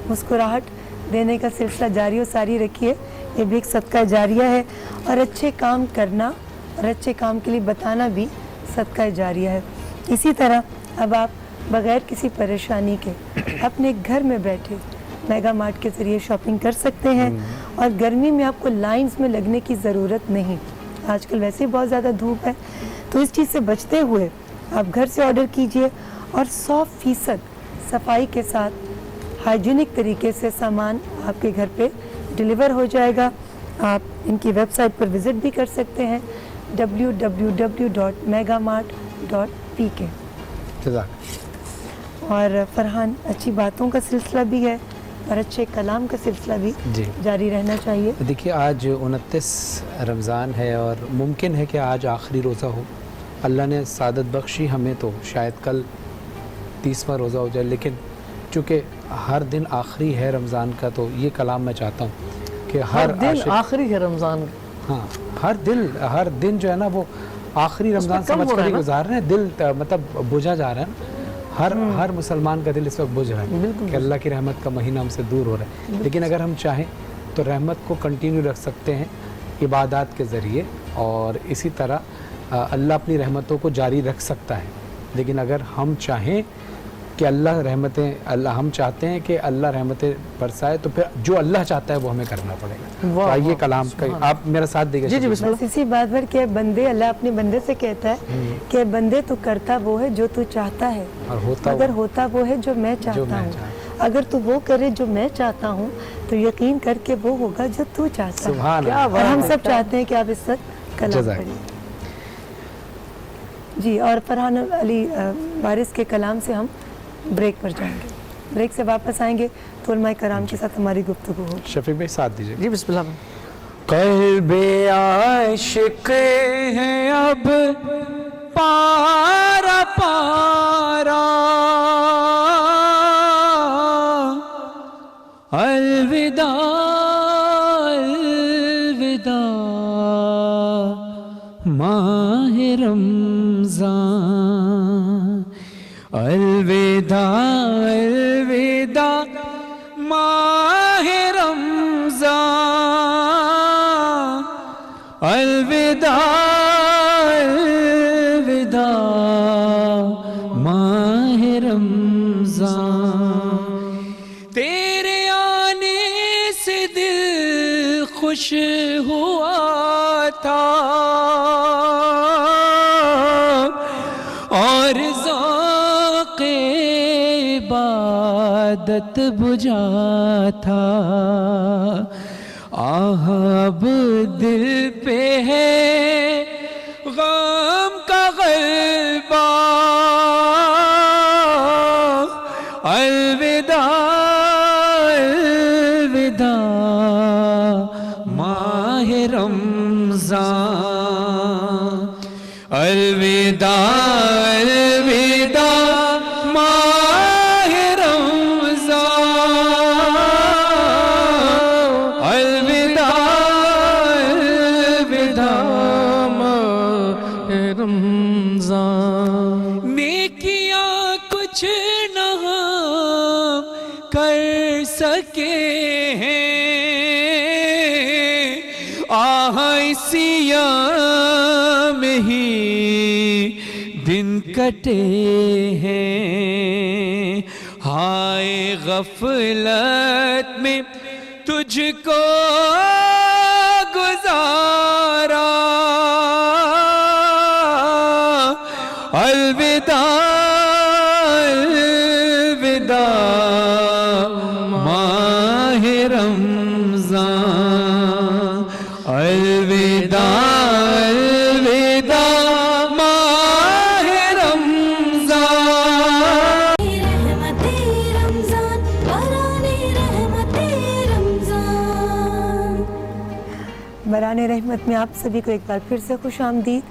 [SPEAKER 1] मुस्कुराहट देने का सिलसिला जारी और सारी रखिए, ये भी एक सदका जारिया है। और अच्छे काम करना और अच्छे काम के लिए बताना भी सदका जारिया है। इसी तरह अब आप बगैर किसी परेशानी के अपने घर में बैठे मेगा मार्ट के ज़रिए शॉपिंग कर सकते हैं, और गर्मी में आपको लाइंस में लगने की ज़रूरत नहीं। आजकल वैसे ही बहुत ज़्यादा धूप है, तो इस चीज़ से बचते हुए आप घर से ऑर्डर कीजिए और 100% सफाई के साथ हाइजीनिक तरीके से सामान आपके घर पे डिलीवर हो जाएगा। आप इनकी वेबसाइट पर विज़िट भी कर सकते हैं www.megamart.pk।
[SPEAKER 4] जज़ाक।
[SPEAKER 1] और फरहान, अच्छी बातों का सिलसिला भी है और अच्छे कलाम का सिलसिला भी
[SPEAKER 4] जी।
[SPEAKER 1] जारी रहना चाहिए।
[SPEAKER 4] देखिए आज 29 रमज़ान है और मुमकिन है कि आज आखिरी रोज़ा हो। अल्लाह ने सादत बख्शी हमें तो शायद कल 30वां रोज़ा हो जाए, लेकिन चूँकि हर दिन आखिरी है रमज़ान का, तो ये कलाम मैं चाहता हूँ कि
[SPEAKER 5] हर दिन
[SPEAKER 4] आशिक-
[SPEAKER 5] आखिरी है रमज़ान का।
[SPEAKER 4] हाँ, हर दिन जो है ना वो आखिरी रमज़ान
[SPEAKER 5] कम हो
[SPEAKER 4] समझ
[SPEAKER 5] रहा
[SPEAKER 4] कर
[SPEAKER 5] है
[SPEAKER 4] ही
[SPEAKER 5] ना?
[SPEAKER 4] गुजार रहे हैं। दिल मतलब बुझा जा रहा है ना। हर मुसलमान का दिल इस वक्त बुझ रहा है
[SPEAKER 5] बिल्कुल
[SPEAKER 4] कि अल्लाह की रहमत का महीना हमसे दूर हो रहा है। लेकिन अगर हम चाहें तो रहमत को कंटिन्यू रख सकते हैं इबादत के ज़रिए, और इसी तरह अल्लाह अपनी रहमतों को जारी रख सकता है। लेकिन अगर हम चाहें कि हम चाहते हैं कि अल्लाह रहमतें बरसाए, तो फिर जो अल्लाह चाहता है वो हमें करना पड़ेगा। तो
[SPEAKER 5] वाह,
[SPEAKER 4] आइए
[SPEAKER 5] वाह,
[SPEAKER 4] कलाम का आप मेरा साथ देगा।
[SPEAKER 5] जी, जी, बिस्मिल्लाह।
[SPEAKER 1] बस इसी बात पर कि बंदे, अल्लाह अपने बंदे से कहता है कि बंदे तू करता वो है जो तू चाहता है,
[SPEAKER 4] और होता
[SPEAKER 1] मगर होता वो है जो मैं चाहता
[SPEAKER 4] मैं
[SPEAKER 1] हूँ।
[SPEAKER 4] चाहता
[SPEAKER 1] अगर तू वो करे जो मैं चाहता हूँ तो यकीन करके वो होगा जो तू चाहता है।
[SPEAKER 4] सुभान
[SPEAKER 5] क्या
[SPEAKER 4] अल्लाह।
[SPEAKER 1] और हम
[SPEAKER 5] बात
[SPEAKER 1] सब
[SPEAKER 5] है।
[SPEAKER 1] चाहते हैं कि आप इस वक्त कलाम
[SPEAKER 4] जज़ाक।
[SPEAKER 1] करिए। जी, और फरहान अली वारिस के कलाम से हम ब्रेक पर जाएंगे। ब्रेक से वापस आएंगे तो उलमाए कराम के साथ हमारी गुफ्तगू होगी।
[SPEAKER 4] शफीक भाई साथ दीजिए।
[SPEAKER 5] जी बिस्मिल्लाह। क़ल्बे आशिक़ है अब पारा पारा, अलविदा अलविदा माह रमज़ान, अलविदा अलविदा माह रमज़ान, अलविदा अलविदा माह रमज़ान।
[SPEAKER 6] خوش ہوا تھا اور ذوق عبادت بجھا تھا، آہ اب دل پہ ہے غم کا غلبہ، الوداع الوداع ماہ رمضان، الوداع الوداع ماہ رمضان، الوداع الوداع ماہ رمضان۔ نیکیاں کچھ نہ ہم کر سکے ہیں، آہ اسی ایام ہی دن کٹے ہیں، ہائے غفلت میں تجھ کو گزارا، الوداع الوداع ماہ رمضان، الوداع الوداع ماہ رمضان۔
[SPEAKER 7] رحمت رمضان بران رحمت رمضان۔
[SPEAKER 1] بران رحمت میں آپ سبھی کو ایک بار پھر سے خوش آمدید۔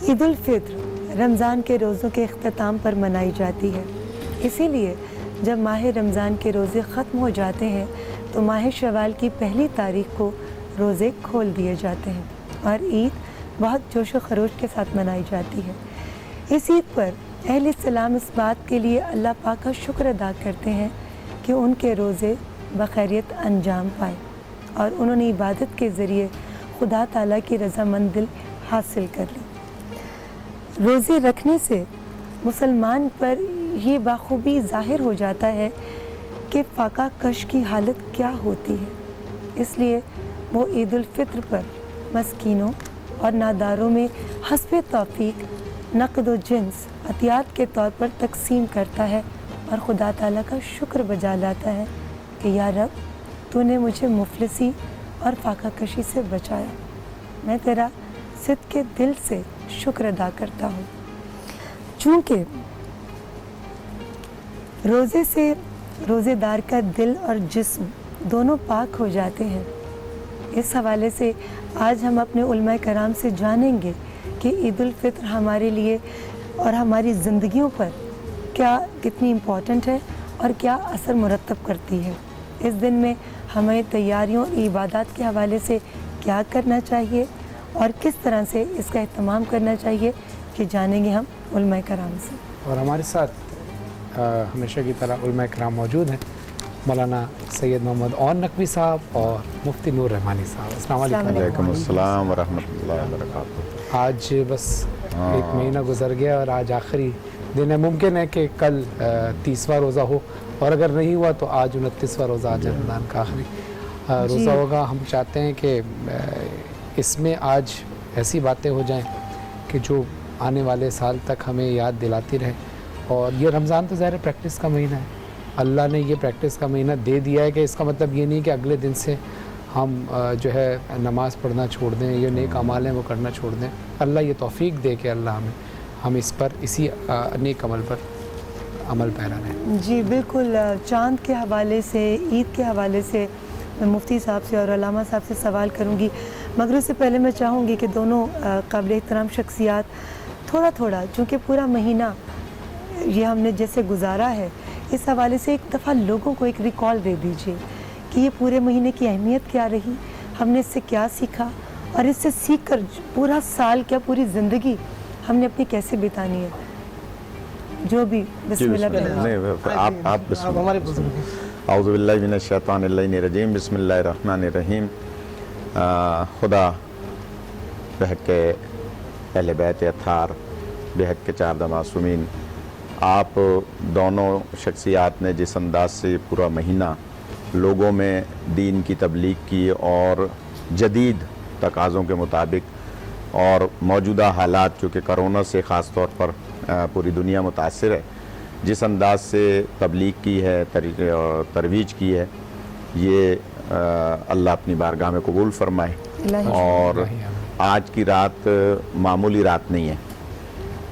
[SPEAKER 1] عید الفطر رمضان کے روزوں کے اختتام پر منائی جاتی ہے، اسی لیے جب ماہ رمضان کے روزے ختم ہو جاتے ہیں تو ماہ شوال کی پہلی تاریخ کو روزے کھول دیے جاتے ہیں اور عید بہت جوش و خروش کے ساتھ منائی جاتی ہے۔ اس عید پر اہل اسلام اس بات کے لیے اللہ پاک کا شکر ادا کرتے ہیں کہ ان کے روزے بخیریت انجام پائے اور انہوں نے عبادت کے ذریعے خدا تعالیٰ کی رضامند دل حاصل کر لی۔ روزے رکھنے سے مسلمان پر یہ بخوبی ظاہر ہو جاتا ہے کہ فاقہ کش کی حالت کیا ہوتی ہے، اس لیے وہ عید الفطر پر مسکینوں اور ناداروں میں حسب توفیق نقد و جنس عطیات کے طور پر تقسیم کرتا ہے اور خدا تعالیٰ کا شکر بجا لاتا ہے کہ یا رب تو نے مجھے مفلسی اور فاقہ کشی سے بچایا، میں تیرا صدق کے دل سے شکر ادا کرتا ہوں۔ چونکہ روزے سے روزے دار کا دل اور جسم دونوں پاک ہو جاتے ہیں، اس حوالے سے آج ہم اپنے علماء کرام سے جانیں گے کہ عید الفطر ہمارے لیے اور ہماری زندگیوں پر کیا کتنی امپورٹنٹ ہے اور کیا اثر مرتب کرتی ہے۔ اس دن میں ہمیں تیاریوں اور عبادات کے حوالے سے کیا کرنا چاہیے اور کس طرح سے اس کا اہتمام کرنا چاہیے کہ جانیں گے ہم علماء کرام سے۔
[SPEAKER 4] اور ہمارے ساتھ ہمیشہ کی طرح علماء کرام موجود ہیں، مولانا سید محمد اون نقوی صاحب اور مفتی نور رحمانی صاحب۔ السلام علیکم۔
[SPEAKER 3] وعلیکم السلام ورحمۃ اللہ وبرکاتہ۔
[SPEAKER 4] آج بس ایک مہینہ گزر گیا اور آج آخری دن ہے، ممکن ہے کہ کل 30واں روزہ ہو اور اگر نہیں ہوا تو آج 29واں روزہ آج رمضان کا آخری روزہ ہوگا۔ ہم چاہتے ہیں کہ اس میں آج ایسی باتیں ہو جائیں کہ جو آنے والے سال تک ہمیں یاد دلاتی رہے، اور یہ رمضان تو ظاہر پریکٹس کا مہینہ ہے، اللہ نے یہ پریکٹس کا مہینہ دے دیا ہے کہ اس کا مطلب یہ نہیں کہ اگلے دن سے ہم جو ہے نماز پڑھنا چھوڑ دیں، یہ نیک اعمال ہیں وہ کرنا چھوڑ دیں۔ اللہ یہ توفیق دے کہ اللہ ہم اس پر اسی نیک عمل پر عمل پیرا رہیں۔
[SPEAKER 1] جی بالکل، چاند کے حوالے سے، عید کے حوالے سے میں مفتی صاحب سے اور علامہ صاحب سے سوال کروں گی، مگر اس سے پہلے میں چاہوں گی کہ دونوں قابل احترام شخصیات تھوڑا تھوڑا، چونکہ پورا مہینہ یہ ہم نے جیسے گزارا ہے، اس حوالے سے ایک دفعہ لوگوں کو ایک ریکال دے دیجیے کہ یہ پورے مہینے کی اہمیت کیا رہی، ہم نے اس سے کیا سیکھا اور اس سے سیکھ کر پورا سال کیا پوری زندگی ہم نے اپنی کیسے بتانی ہے۔ جو بھی بسم اللہ
[SPEAKER 3] آپ اعوذ باللہ من الشیطان الرجیم، بسم اللہ الرحمن الرحیم۔ خدا بحق کے اہل بیت اطہار، بحق کے 4 معصومین، آپ دونوں شخصیات نے جس انداز سے پورا مہینہ لوگوں میں دین کی تبلیغ کی اور
[SPEAKER 8] जदीद तकाज़ों के मुताबिक और मौजूदा हालात चूँकि कोरोना से ख़ास तौर पर पूरी दुनिया मुतासिर है, जिस अंदाज से तबलीग की है, तरवीज की है, ये अल्लाह अपनी बारगाह में कबूल फरमाए। और आज की रात मामूली रात नहीं है।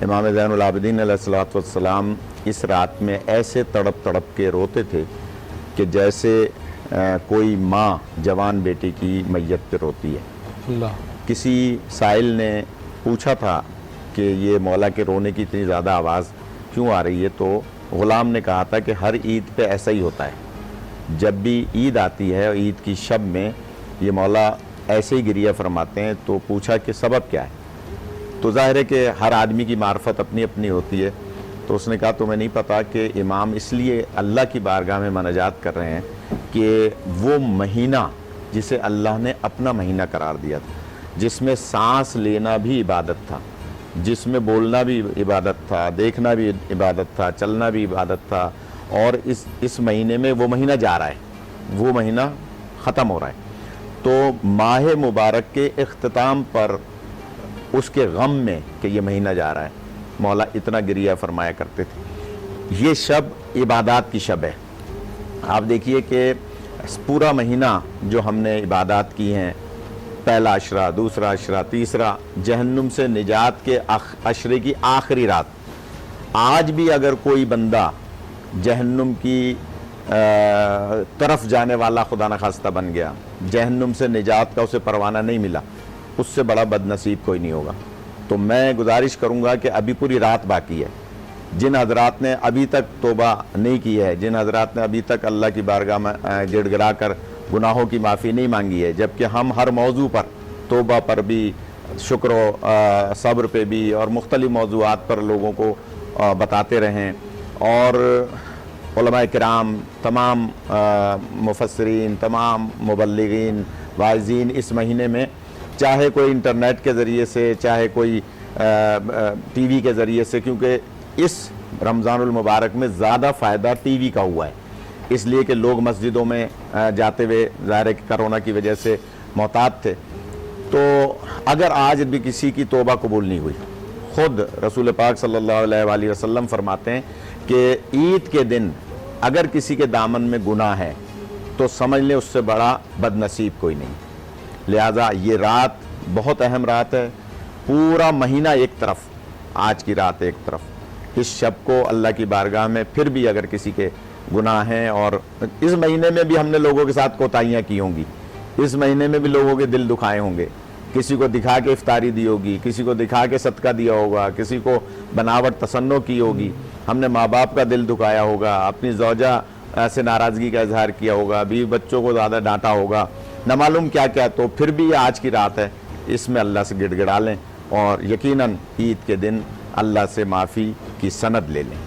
[SPEAKER 8] इमाम ज़ैनुल आबिदीन अलैहिस्सलातु वस्सलाम इस रात में ऐसे तड़प तड़प के रोते थे कि जैसे कोई माँ जवान बेटे की मैयत पे रोती है।
[SPEAKER 4] अल्लाह।
[SPEAKER 8] किसी साइल ने पूछा था कि ये मौला के रोने की इतनी ज़्यादा आवाज़ क्यों आ रही है, तो ग़ुलाम ने कहा था कि हर ईद पे ऐसा ही होता है। जब भी ईद आती है, ईद की शब में ये मौला ऐसे ही गिरिया फरमाते हैं। तो पूछा कि सबब क्या है, तो ज़ाहिर है कि हर आदमी की मार्फत अपनी अपनी होती है। तो उसने कहा तुम्हें नहीं पता कि इमाम इसलिए अल्लाह की बारगाह में मनाजात कर रहे हैं कि वो महीना जिसे अल्लाह ने अपना महीना करार दिया था, जिसमें सांस लेना भी इबादत था, जिसमें बोलना भी इबादत था, देखना भी इबादत था, चलना भी इबादत था, और इस महीने में वो महीना जा रहा है, वो महीना ख़त्म हो रहा है। तो माह मुबारक के इख्तिताम पर उसके गम में कि ये महीना जा रहा है, मौला इतना गिरिया फरमाया करते थे। ये शब इबादत की शब है। आप देखिए कि पूरा महीना जो हमने इबादत की हैं, पहला अशरा, दूसरा अशरा, तीसरा, जहन्नुम से निजात के अशरे की आखिरी रात, आज भी अगर कोई बंदा जहन्नुम की तरफ जाने वाला खुदा न खास्ता बन गया, जहन्नुम से निजात का उसे परवाना नहीं मिला, उससे बड़ा बदनसीब कोई नहीं होगा। तो मैं गुजारिश करूँगा कि अभी पूरी रात बाकी है। जिन हजरात ने अभी तक तौबा नहीं की है, जिन हजरात ने अभी तक अल्लाह की बारगाह में गिड़गिड़ा कर गुनाहों की माफ़ी नहीं मांगी है, जबकि हम हर मौजू पर, तौबा पर भी, शुक्र सब्र पे भी और मुख्तलिफ मौजूआत पर लोगों को बताते रहें। और उलमा किराम, तमाम मुफस्सिरीन, तमाम मुबल्लिगीन, वाइज़ीन इस महीने में, चाहे कोई इंटरनेट के ज़रिए से, चाहे कोई टीवी के ज़रिए से, क्योंकि इस रमज़ानुल मुबारक में ज़्यादा फ़ायदा टीवी का हुआ है, इसलिए कि लोग मस्जिदों में जाते हुए ज़ाहिर है कि कोरोना की वजह से मोहतात थे। तो अगर आज भी किसी की तौबा कबूल नहीं हुई, ख़ुद रसूल पाक सल्लल्लाहु अलैहि वसल्लम फरमाते हैं कि ईद के दिन अगर किसी के दामन में गुनाह है तो समझ लें उससे बड़ा बदनसीब कोई नहीं। लिहाजा ये रात बहुत अहम रात है। पूरा महीना एक तरफ, आज की रात एक तरफ, इस शब को अल्लाह की बारगाह में फिर भी अगर किसी के गुनाह हैं, और इस महीने में भी हमने लोगों के साथ कोताहियाँ की होंगी, इस महीने में भी लोगों के दिल दुखाए होंगे, किसी को दिखा के इफ्तारी दी होगी, किसी को दिखा के सदका दिया होगा, किसी को बनावट तसन्नो की होगी, हमने माँ बाप का दिल दुखाया होगा, अपनी ज़ौजा से नाराज़गी का इजहार किया होगा, बीवी बच्चों को ज़्यादा डांटा होगा, न मालूम क्या क्या। तो फिर भी आज की रात है, इसमें अल्लाह से गिड़गिड़ा लें और यकीनन ईद के दिन अल्लाह से माफ़ी की सनद ले लें।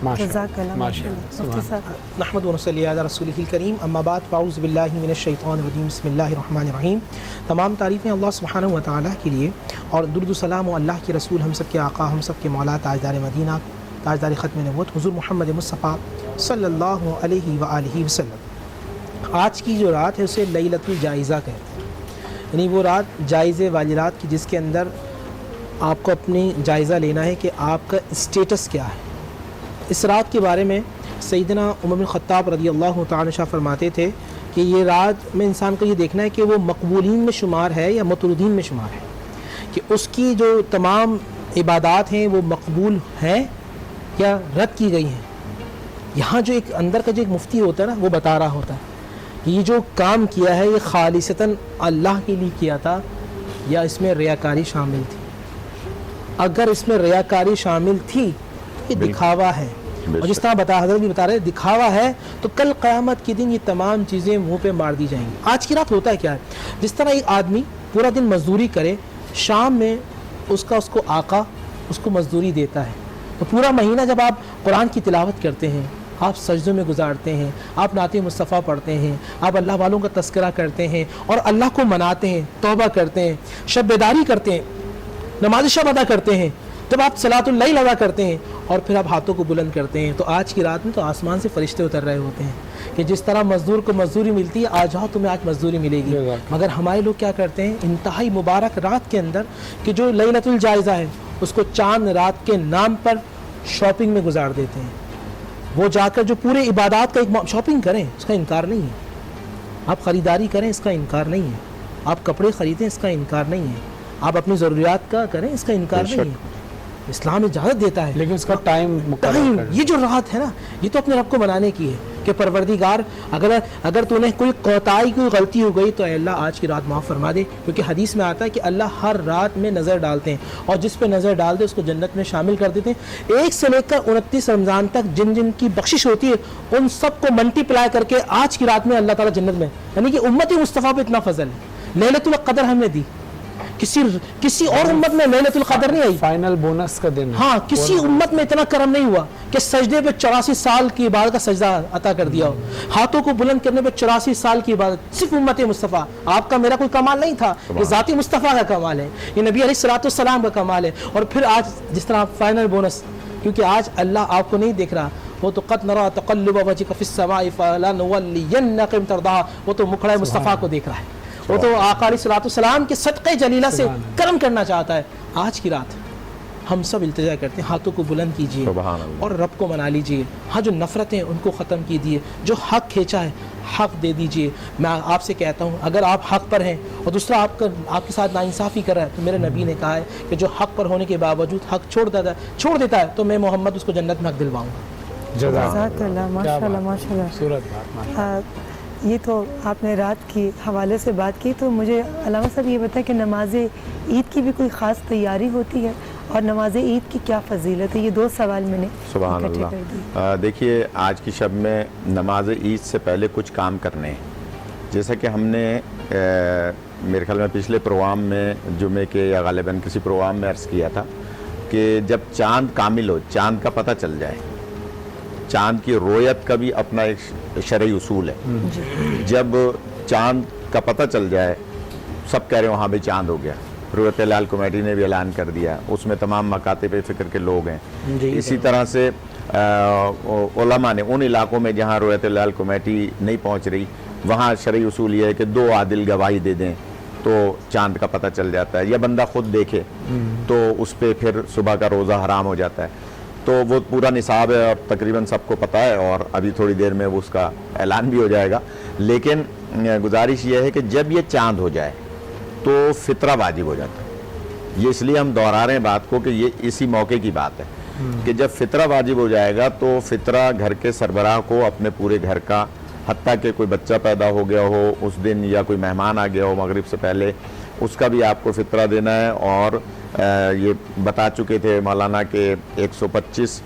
[SPEAKER 1] जज़ाकल्लाह
[SPEAKER 4] माशाअल्लाह।
[SPEAKER 1] मुफ्ती साहब।
[SPEAKER 9] नहमदु व नसल्ली अला रसूलिहिल करीम, अम्मा बाद, फ़अऊज़ु बिल्लाहि मिनश शैतानिर रजीम, बिस्मिल्लाहिर रहमानिर रहीम। तमाम तारीफ़ें अल्लाह सुब्हानहु व तआला के लिए, और दुरूद सलाम व अल्लाह के रसूल, हम सब के आका, हम सब के मौला, ताजदार मदीना, ताजदार ख़त्म नबूवत हुज़ूर मोहम्मद मुस्तफ़ा सल्लल्लाहु अलैहि व आलिहि वसल्लम। आज की जो रात है उसे लैलतुल जाइज़ा कहते हैं, यानी वो रात जायज़े वाली रात की जिसके अंदर आपको अपनी जायज़ा लेना है कि आपका स्टेटस क्या है। इस रात के बारे में सैयदना उमर बिन ख़त्ताब रज़ियल्लाहु तआला अन्हु फरमाते थे कि ये रात में इंसान को ये देखना है कि वो मकबूलीन में शुमार है या मतरूदीन में शुमार है, कि उसकी जो तमाम इबादात हैं वो मकबूल हैं या रद्द की गई हैं। यहाँ जो एक अंदर का जो एक मुफ्ती होता है ना, वो बता रहा होता है कि ये जो काम किया है ये खालिसतन अल्लाह के लिए किया था या इसमें रियाकारी शामिल थी। अगर इसमें रियाकारी शामिल थी ये दिखावा है, और जिस तरह हज़रत भी बता रहे हैं दिखावा है, तो कल क़यामत के दिन ये तमाम चीज़ें मुंह पे मार दी जाएंगी। आज की रात होता है क्या है, जिस तरह एक आदमी पूरा दिन मजदूरी करे, शाम में उसको आका उसको मजदूरी देता है, तो पूरा महीना जब आप कुरान की तिलावत करते हैं, आप सजदों में गुजारते हैं, आप नाते मुस्तफ़ा पढ़ते हैं, आप अल्लाह वालों का तज़किरा करते हैं और अल्लाह को मनाते हैं, तौबा करते हैं, शब बेदारी करते हैं, नमाज शब अदा करते हैं, जब आप सलातुल लैल अदा करते हैं اور پھر آپ ہاتھوں کو بلند کرتے ہیں. تو آج کی رات میں تو آسمان سے فرشتے اتر رہے ہوتے ہیں کہ جس طرح مزدور کو مزدوری ملتی ہے, آ جاؤ تمہیں آج مزدوری ملے گی. مگر ہمارے لوگ کیا کرتے ہیں انتہائی مبارک رات کے اندر کہ جو لیلۃ الجائزہ ہے اس کو چاند رات کے نام پر شاپنگ میں گزار دیتے ہیں. وہ جا کر جو پورے عبادات کا ایک شاپنگ کریں اس کا انکار نہیں ہے, آپ خریداری کریں اس کا انکار نہیں ہے, آپ کپڑے خریدیں اس کا انکار نہیں ہے, آپ اپنی ضروریات کا کریں اس کا انکار نہیں ہے. اسلام اجازت دیتا ہے,
[SPEAKER 4] لیکن اس کا ٹائم
[SPEAKER 9] ٹائم, یہ جو رات ہے نا یہ تو اپنے رب کو منانے کی ہے کہ پروردگار اگر تو نے کوئی کوتاہی کوئی غلطی ہو گئی تو اے اللہ آج کی رات معاف فرما دے, کیونکہ حدیث میں آتا ہے کہ اللہ ہر رات میں نظر ڈالتے ہیں اور جس پہ نظر ڈال دے اس کو جنت میں شامل کر دیتے ہیں. 1 سے لے کر 29 رمضان تک جن جن کی بخشش ہوتی ہے ان سب کو ملٹی پلائی کر کے آج کی رات میں اللہ تعالیٰ جنت میں, یعنی کہ امت مصطفیٰ پہ اتنا فضل ہے. لیلۃ القدر ہم نے دی, کسی اور امت میں لیلۃ القدر نہیں آئی.
[SPEAKER 4] فائنل بونس کا دن.
[SPEAKER 9] ہاں, کسی امت میں اتنا کرم نہیں ہوا کہ سجدے پہ 84 سال کی عبادت کا سجدہ عطا کر دیا ہو, ہاتھوں کو بلند کرنے پہ 84 سال کی عبادت. صرف امت مصطفیٰ, آپ کا میرا کوئی کمال نہیں تھا, یہ ذاتی مصطفیٰ کا کمال ہے, یہ نبی علیہ الصلوۃ والسلام کا کمال ہے. اور پھر آج جس طرح فائنل بونس, کیونکہ آج اللہ آپ کو نہیں دیکھ رہا, وہ تو قد نرى تقلب وجهك في السماء فلنولينك ترضاها, وہ تو مکھڑے مصطفیٰ کو دیکھ رہا ہے, وہ تو آقا علیہ الصلوۃ والسلام کے صدقے جلیلہ سے کرم کرنا چاہتا ہے. آج کی رات ہم سب التجا کرتے ہیں, ہاتھوں کو بلند کیجیے اور رب کو منا لیجیے. ہاں, جو نفرتیں ان کو ختم کیجیے, جو حق کھینچا ہے حق دے دیجیے. میں آپ سے کہتا ہوں اگر آپ حق پر ہیں اور دوسرا آپ کے ساتھ ناانصافی کر رہا ہے تو میرے نبی نے کہا ہے کہ جو حق پر ہونے کے باوجود حق چھوڑ دیتا ہے تو میں محمد اس کو جنت میں حق دلواؤں گا.
[SPEAKER 1] جزاک اللہ, ماشاء اللہ ماشاء اللہ. یہ تو آپ نے رات کی حوالے سے بات کی, تو مجھے علامہ صاحب یہ بتائیں کہ نماز عید کی بھی کوئی خاص تیاری ہوتی ہے اور نماز عید کی کیا فضیلت ہے؟ یہ 2 سوال میں نے
[SPEAKER 8] سبحان اللہ. دیکھیے آج کی شب میں نماز عید سے پہلے کچھ کام کرنے ہیں, جیسا کہ ہم نے میرے خیال میں پچھلے پروگرام میں جمعے کے یا غالباً کسی پروگرام میں عرض کیا تھا کہ جب چاند کامل ہو, چاند کا پتہ چل جائے, چاند کی رویت کا بھی اپنا ایک شرعی اصول ہے. جب چاند کا پتہ چل جائے, سب کہہ رہے ہیں وہاں بھی چاند ہو گیا, رویت ہلال کمیٹی نے بھی اعلان کر دیا, اس میں تمام مکاتب فکر کے لوگ ہیں. اسی طرح سے علماء نے ان علاقوں میں جہاں رویت ہلال کمیٹی نہیں پہنچ رہی وہاں شرعی اصول یہ ہے کہ 2 عادل گواہی دے دیں تو چاند کا پتہ چل جاتا ہے, یا بندہ خود دیکھے تو اس پہ پھر صبح کا روزہ حرام ہو جاتا ہے. تو وہ پورا نصاب ہے اور تقریباً سب کو پتہ ہے, اور ابھی تھوڑی دیر میں وہ اس کا اعلان بھی ہو جائے گا. لیکن گزارش یہ ہے کہ جب یہ چاند ہو جائے تو فطرہ واجب ہو جاتا ہے. یہ اس لیے ہم دہرا رہے ہیں بات کو کہ یہ اسی موقع کی بات ہے کہ جب فطرہ واجب ہو جائے گا تو فطرہ گھر کے سربراہ کو اپنے پورے گھر کا, حتیٰ کہ کوئی بچہ پیدا ہو گیا ہو اس دن یا کوئی مہمان آ گیا ہو مغرب سے پہلے, اس کا بھی آپ کو فطرہ دینا ہے. اور یہ بتا چکے تھے مولانا کہ 125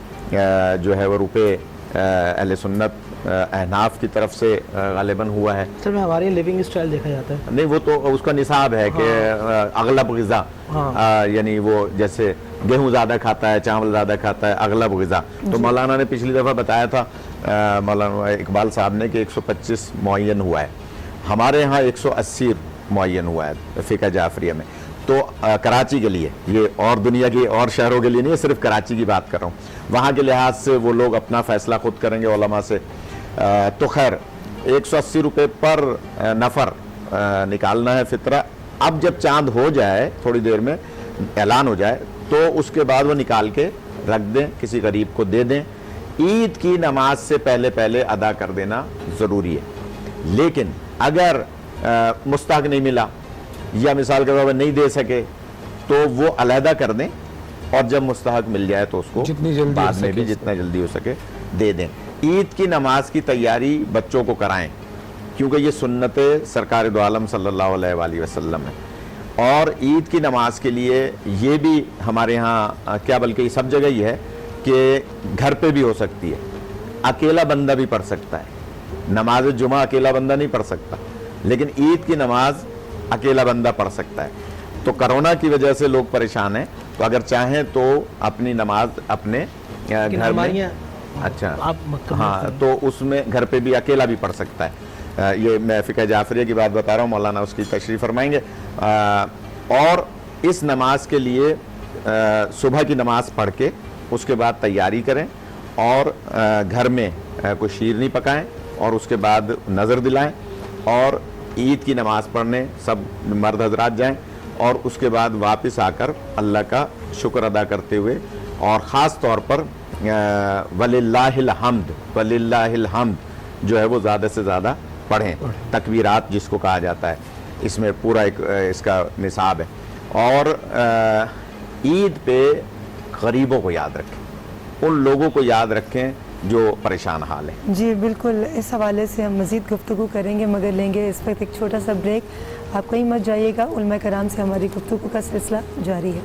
[SPEAKER 8] جو ہے وہ روپے اہل سنت احناف کی طرف سے غالباً ہوا ہے.
[SPEAKER 9] سر میں ہمارے لیونگ اسٹائل دیکھا جاتا ہے,
[SPEAKER 8] نہیں وہ تو اس کا نصاب ہے کہ اغلب غذا, یعنی وہ جیسے گیہوں زیادہ کھاتا ہے, چاول زیادہ کھاتا ہے, اغلب غذا. تو مولانا نے پچھلی دفعہ بتایا تھا مولانا اقبال صاحب نے کہ 125 معین ہوا ہے. ہمارے ہاں 180 معین ہوا ہے فقہ جعفریہ میں. تو کراچی کے لیے, یہ اور دنیا کی اور شہروں کے لیے نہیں, صرف کراچی کی بات کر رہا ہوں, وہاں کے لحاظ سے وہ لوگ اپنا فیصلہ خود کریں گے علماء سے. تو خیر 180 روپے پر نفر نکالنا ہے فطرہ. اب جب چاند ہو جائے, تھوڑی دیر میں اعلان ہو جائے, تو اس کے بعد وہ نکال کے رکھ دیں, کسی غریب کو دے دیں. عید کی نماز سے پہلے ادا کر دینا ضروری ہے. لیکن اگر مستحق نہیں ملا یا مثال کے طور پر نہیں دے سکے تو وہ علیحدہ کر دیں, اور جب مستحق مل جائے تو اس کو بعد میں بھی جتنا جلدی ہو سکے دے دیں. عید کی نماز کی تیاری بچوں کو کرائیں, کیونکہ یہ سنت سرکار دو عالم صلی اللہ علیہ وآلہ وسلم ہے. اور عید کی نماز کے لیے یہ بھی ہمارے ہاں کیا بلکہ یہ سب جگہ ہی ہے کہ گھر پہ بھی ہو سکتی ہے, اکیلا بندہ بھی پڑھ سکتا ہے. نماز جمعہ اکیلا بندہ نہیں پڑھ سکتا, لیکن عید کی نماز اکیلا بندہ پڑھ سکتا ہے. تو کرونا کی وجہ سے لوگ پریشان ہیں, تو اگر چاہیں تو اپنی نماز اپنے گھر میں, اچھا ہاں, تو اس میں گھر پہ بھی اکیلا بھی پڑھ سکتا ہے. یہ میں فقہ جعفریہ کی بات بتا رہا ہوں, مولانا اس کی تشریح فرمائیں گے. اور اس نماز کے لیے صبح کی نماز پڑھ کے उसके बाद तैयारी करें और घर में कोई शीरनी पकाएं और उसके बाद नज़र दिलाएं और ईद की नमाज़ पढ़ने सब मर्द हजरात जाएं और उसके बाद वापस आकर अल्लाह का शुक्र अदा करते हुए और ख़ास तौर पर वलिल्लाहिल हम्द जो है वो ज़्यादा से ज़्यादा पढ़ें, तकबीरात जिसको कहा जाता है, इसमें पूरा एक इसका निसाब है। और ईद पे गरीबों को याद रखें, उन लोगों को याद रखें जो परेशान हाल है।
[SPEAKER 1] जी बिल्कुल, इस हवाले से हम मज़ीद गुफ्तगू करेंगे, मगर लेंगे इस वक्त एक छोटा सा ब्रेक। आप कहीं मत जाइएगा, उलमा कराम से हमारी गुफ्तगू का सिलसिला जारी है।